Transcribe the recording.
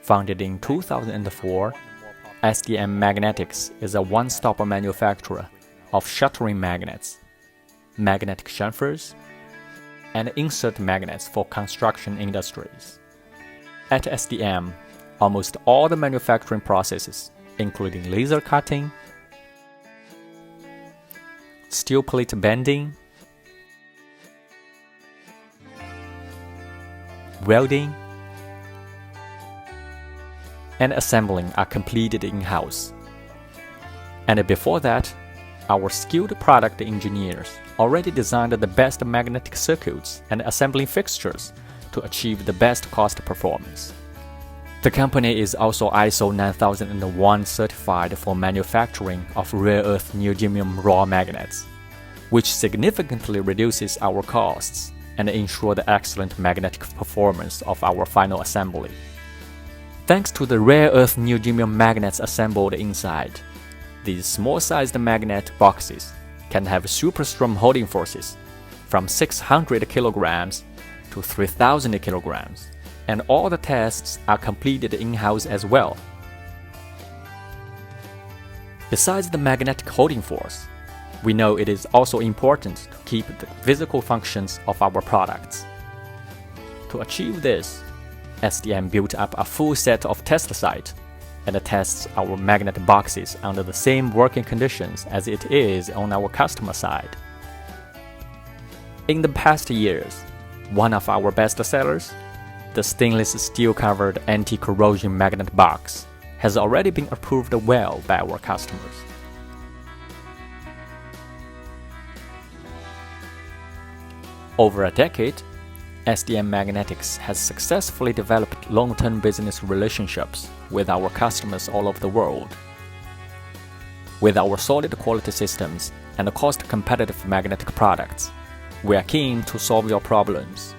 Founded in 2004, SDM Magnetics is a one-stop manufacturer of shuttering magnets, magnetic chamfers, and insert magnets for construction industries. At SDM, almost all the manufacturing processes, including laser cutting, steel plate bending, welding, and assembling are completed in-house. And before that, our skilled product engineers already designed the best magnetic circuits and assembling fixtures to achieve the best cost performance. The company is also ISO 9001 certified for manufacturing of rare earth neodymium raw magnets, which significantly reduces our costs and ensure the excellent magnetic performance of our final assembly. Thanks to the rare earth neodymium magnets assembled inside, these small-sized magnet boxes can have super strong holding forces from 600 kilograms to 3,000 kilograms, and all the tests are completed in-house as well. Besides the magnetic holding force, we know it is also important to keep the physical functions of our products. To achieve this, SDM built up a full set of test sites and tests our magnet boxes under the same working conditions as it is on our customer side. In the past years, one of our best sellers, the stainless steel covered anti-corrosion magnet box, has already been approved well by our customers. Over a decade, SDM Magnetics has successfully developed long-term business relationships with our customers all over the world. With our solid quality systems and cost-competitive magnetic products, we are keen to solve your problems.